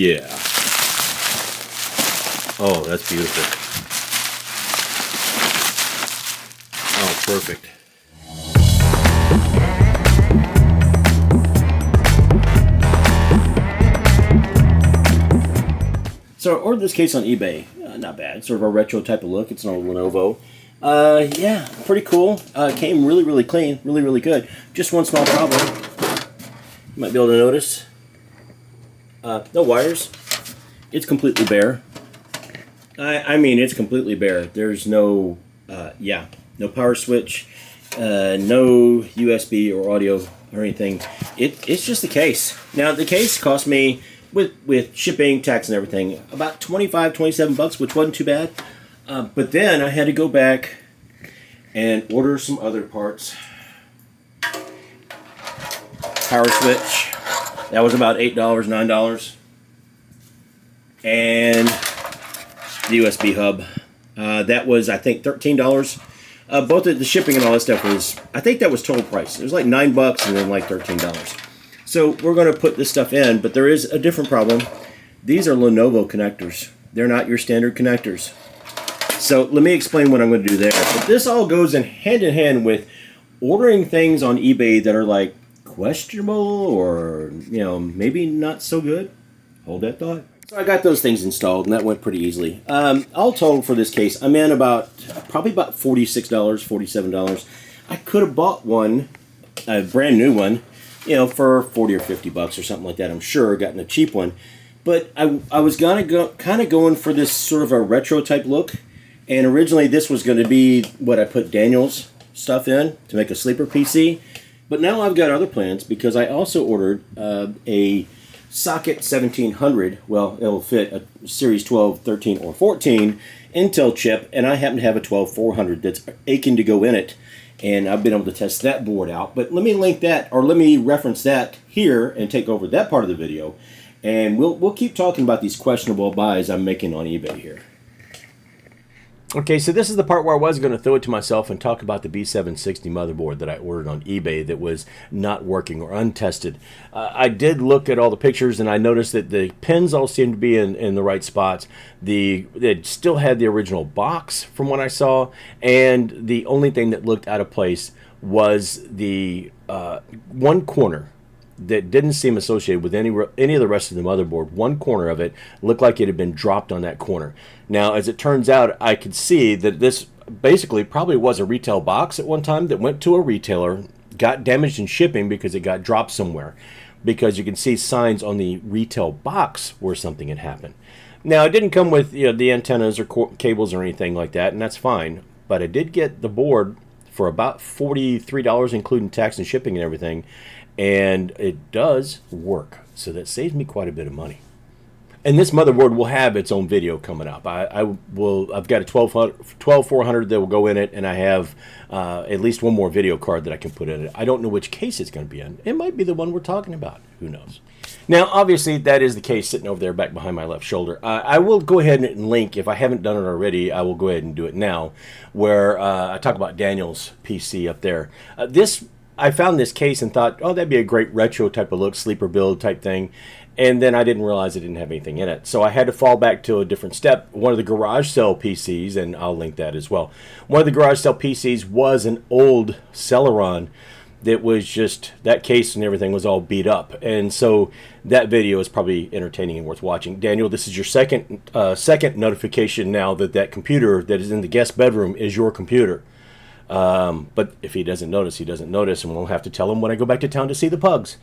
yeah. Oh, that's beautiful. Oh, perfect. So I ordered this case on eBay. Not bad. Sort of a retro type of look. It's an old Lenovo. Yeah, pretty cool. Came really, really clean. Really, really good. Just one small problem. You might be able to notice. No wires. It's completely bare. I mean, it's completely bare. There's no, no power switch, no USB or audio or anything. It's just the case. Now, the case cost me, with shipping, tax, and everything, about 25, 27 bucks, which wasn't too bad. But then I had to go back and order some other parts. Power switch. That was about $8, $9. And the USB hub. That was, I think, $13. Both of the shipping and all that stuff was, I think that was total price. It was like $9 and then like $13. So we're going to put this stuff in, but there is a different problem. These are Lenovo connectors. They're not your standard connectors. So let me explain what I'm going to do there. But this all goes in hand with ordering things on eBay that are like questionable or, you know, maybe not so good. Hold that thought. So I got those things installed, and that went pretty easily. All total for this case, I'm in probably about $46, $47. I could have bought one, a brand new one, you know, for 40 or 50 bucks or something like that, I'm sure, gotten a cheap one. But I was kind of going for this sort of a retro type look, and originally this was going to be what I put Daniel's stuff in to make a sleeper PC. But now I've got other plans because I also ordered a socket 1700. Well, it'll fit a Series 12, 13, or 14 Intel chip, and I happen to have a 12400 that's aching to go in it. And I've been able to test that board out. But let me link that, or let me reference that here and take over that part of the video. And we'll keep talking about these questionable buys I'm making on eBay here. Okay, so this is the part where I was going to throw it to myself and talk about the B760 motherboard that I ordered on eBay that was not working or untested. I did look at all the pictures and I noticed that the pins all seemed to be in the right spots. It still had the original box from what I saw, and the only thing that looked out of place was the one corner that didn't seem associated with any of the rest of the motherboard. One corner of it looked like it had been dropped on that corner. Now, as it turns out, I could see that this basically probably was a retail box at one time that went to a retailer, got damaged in shipping because it got dropped somewhere, because you can see signs on the retail box where something had happened. Now, it didn't come with, you know, the antennas or cables or anything like that, and that's fine, but I did get the board for about $43, including tax and shipping and everything, and it does work, so that saves me quite a bit of money. And this motherboard will have its own video coming up. I've got a 12400 that will go in it, and I have at least one more video card that I can put in it. I don't know which case it's going to be in. It might be the one we're talking about. Who knows? Now, obviously, that is the case sitting over there back behind my left shoulder. I will go ahead and link, if I haven't done it already, I will go ahead and do it now, where I talk about Daniel's PC up there. I found this case and thought, oh, that'd be a great retro type of look, sleeper build type thing. And then I didn't realize it didn't have anything in it. So I had to fall back to a different step. One of the garage sale PCs, and I'll link that as well. One of the garage sale PCs was an old Celeron that was just, that case and everything was all beat up. And so that video is probably entertaining and worth watching. Daniel, this is your second notification now that that computer that is in the guest bedroom is your computer. But if he doesn't notice, he doesn't notice, and we'll have to tell him when I go back to town to see the pugs.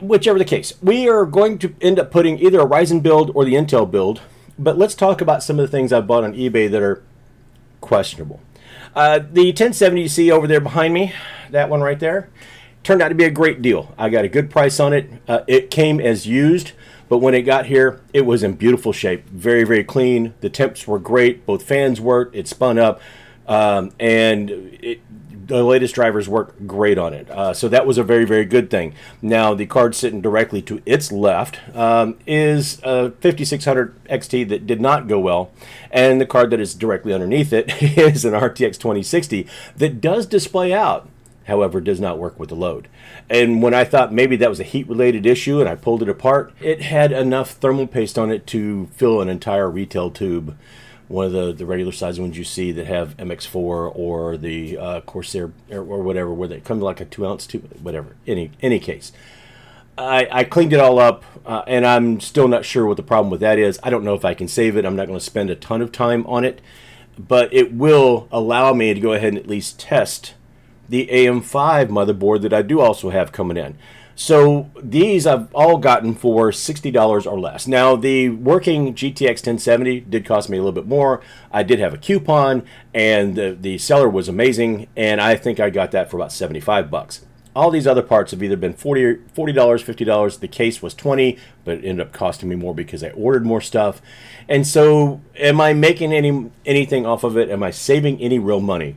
Whichever the case, we are going to end up putting either a Ryzen build or the Intel build, but let's talk about some of the things I bought on eBay that are questionable. The 1070C over there behind me, that one right there, turned out to be a great deal. I got a good price on it. It came as used, but when it got here, it was in beautiful shape. Very, very clean. The temps were great. Both fans worked. It spun up. The latest drivers work great on it. So that was a very, very good thing. Now, the card sitting directly to its left is a 5600 XT that did not go well. And the card that is directly underneath it is an RTX 2060 that does display out however, does not work with the load. And when I thought maybe that was a heat-related issue and I pulled it apart, it had enough thermal paste on it to fill an entire retail tube. One of the regular size ones you see that have MX4 or the Corsair or whatever, where they come like a 2-ounce tube, whatever. Any case. I cleaned it all up, and I'm still not sure what the problem with that is. I don't know if I can save it. I'm not going to spend a ton of time on it, but it will allow me to go ahead and at least test the AM5 motherboard that I do also have coming in. So these I've all gotten for $60 or less. Now the working GTX 1070 did cost me a little bit more. I did have a coupon, and the seller was amazing, and I think I got that for about 75 bucks. All these other parts have either been $40, $50. The case was $20, but it ended up costing me more because I ordered more stuff. And so am I making anything off of it? Am I saving any real money?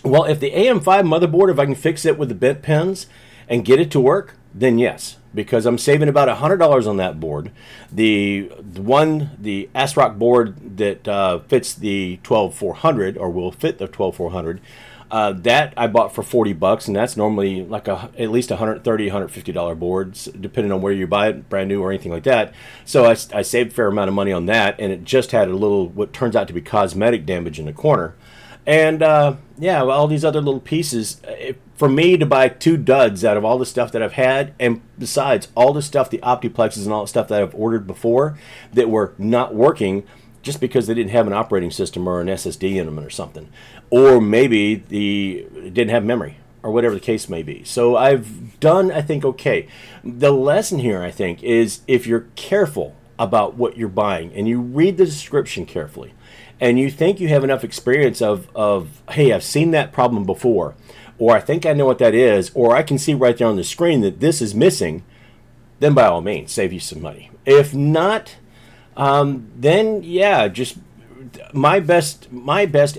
Well, if the AM5 motherboard, if I can fix it with the bent pins and get it to work, then yes, because I'm saving about $100 on that board. The ASRock board that fits the 12400 or will fit the 12400, that I bought for 40 bucks, and that's normally like at least $130, $150 boards, depending on where you buy it, brand new or anything like that. So I saved a fair amount of money on that, and it just had a little, what turns out to be cosmetic damage in the corner. And yeah, all these other little pieces, for me to buy 2 duds out of all the stuff that I've had, and besides all the stuff, the Optiplexes and all the stuff that I've ordered before that were not working, just because they didn't have an operating system or an SSD in them or something. Or maybe it didn't have memory, or whatever the case may be. So I've done, I think, okay. The lesson here, I think, is if you're careful about what you're buying, and you read the description carefully, and you think you have enough experience of hey, I've seen that problem before, or I think I know what that is, or I can see right there on the screen that this is missing, then by all means, save you some money. If not, then yeah, just my best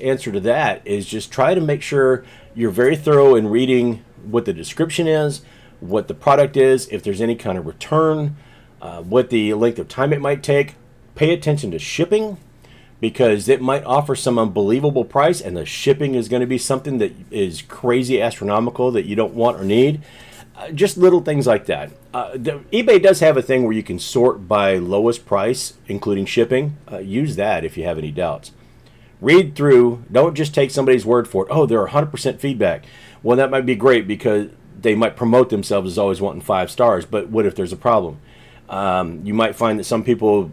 answer to that is just try to make sure you're very thorough in reading what the description is, what the product is, if there's any kind of return, what the length of time it might take. Pay attention to shipping, because it might offer some unbelievable price, and the shipping is going to be something that is crazy astronomical that you don't want or need. Just little things like that. eBay does have a thing where you can sort by lowest price, including shipping. Use that if you have any doubts. Read through. Don't just take somebody's word for it. Oh, they're 100% feedback. Well, that might be great because they might promote themselves as always wanting 5 stars, but what if there's a problem? You might find that some people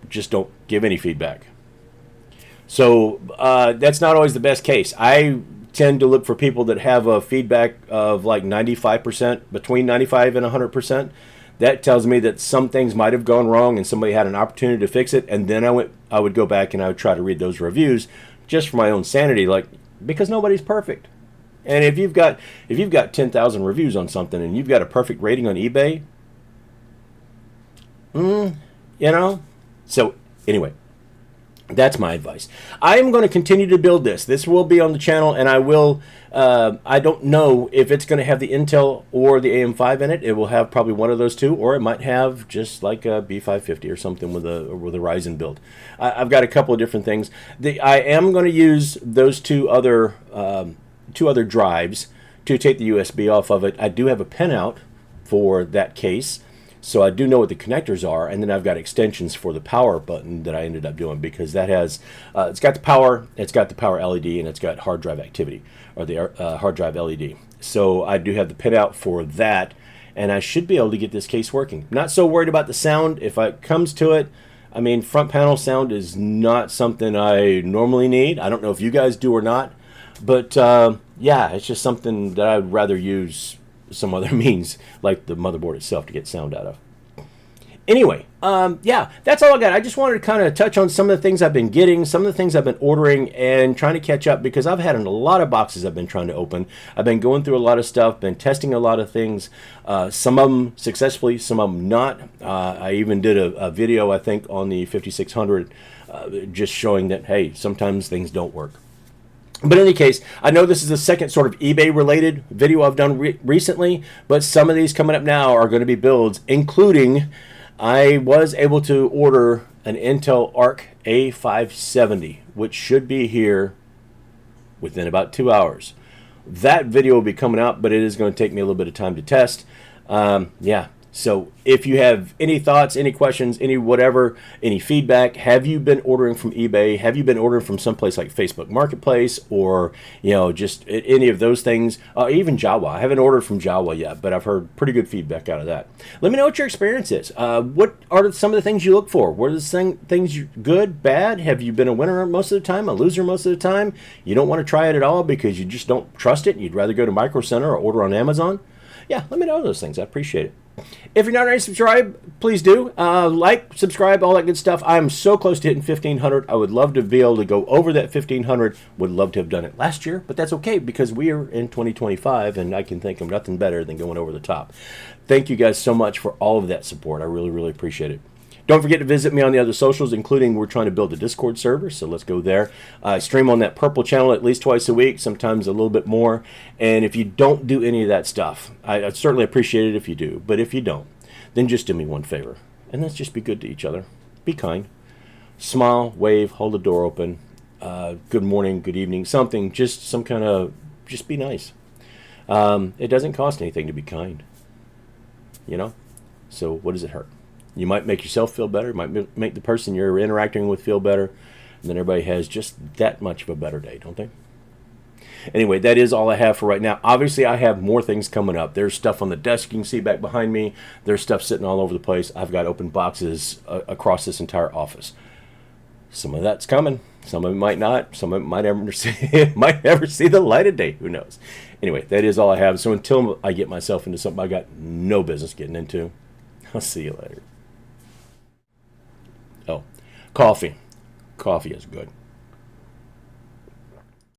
just don't give any feedback. So that's not always the best case. I tend to look for people that have a feedback of like 95%, between 95 and 100%. That tells me that some things might have gone wrong and somebody had an opportunity to fix it, and then I would go back and I would try to read those reviews just for my own sanity, like, because nobody's perfect. And if you've got 10,000 reviews on something and you've got a perfect rating on eBay, you know. So anyway, that's my advice. I am going to continue to build this. This will be on the channel, and I will. I don't know if it's going to have the Intel or the AM5 in it. It will have probably one of those two, or it might have just like a B550 or something with a Ryzen build. I've got a couple of different things. I am going to use those two other drives to take the USB off of it. I do have a pinout for that case, so I do know what the connectors are, and then I've got extensions for the power button that I ended up doing, because that has, it's got the power LED, and it's got hard drive activity, or the hard drive LED. So I do have the pinout for that, and I should be able to get this case working. Not so worried about the sound. If it comes to it, I mean, front panel sound is not something I normally need. I don't know if you guys do or not, but yeah, it's just something that I'd rather use some other means, like the motherboard itself, to get sound out of. Anyway, yeah, that's all I got. I just wanted to kind of touch on some of the things I've been getting, some of the things I've been ordering, and trying to catch up, because I've had a lot of boxes I've been trying to open. I've been going through a lot of stuff, been testing a lot of things, some of them successfully, some of them not. I even did a video, I think, on the 5600, just showing that, hey, sometimes things don't work. But in any case, I know this is the second sort of eBay-related video I've done recently, but some of these coming up now are going to be builds, including I was able to order an Intel Arc A570, which should be here within about 2 hours. That video will be coming out, but it is going to take me a little bit of time to test. Yeah. So if you have any thoughts, any questions, any whatever, any feedback, have you been ordering from eBay? Have you been ordering from someplace like Facebook Marketplace, or just any of those things? Even Jawa. I haven't ordered from Jawa yet, but I've heard pretty good feedback out of that. Let me know what your experience is. What are some of the things you look for? What are the things good, bad? Have you been a winner most of the time, a loser most of the time? You don't want to try it at all because you just don't trust it. You'd rather go to Micro Center or order on Amazon. Yeah, let me know those things. I appreciate it. If you're not already subscribed, please do. Like, subscribe, all that good stuff. I'm so close to hitting 1,500. I would love to be able to go over that 1,500. Would love to have done it last year, but that's okay because we are in 2025, and I can think of nothing better than going over the top. Thank you guys so much for all of that support. I really, really appreciate it. Don't forget to visit me on the other socials, including we're trying to build a Discord server, so let's go there. I stream on that purple channel at least twice a week, sometimes a little bit more. And if you don't do any of that stuff, I'd certainly appreciate it if you do. But if you don't, then just do me one favor, and let's just be good to each other. Be kind. Smile, wave, hold the door open. Good morning, good evening, something. Just some kind of, just be nice. It doesn't cost anything to be kind, So what does it hurt? You might make yourself feel better, might make the person you're interacting with feel better, and then everybody has just that much of a better day, don't they? Anyway, that is all I have for right now. Obviously, I have more things coming up. There's stuff on the desk you can see back behind me. There's stuff sitting all over the place. I've got open boxes across this entire office. Some of that's coming. Some of it might not. Some of it might never see the light of day. Who knows? Anyway, that is all I have. So until I get myself into something I got no business getting into, I'll see you later. Oh, coffee. Coffee is good.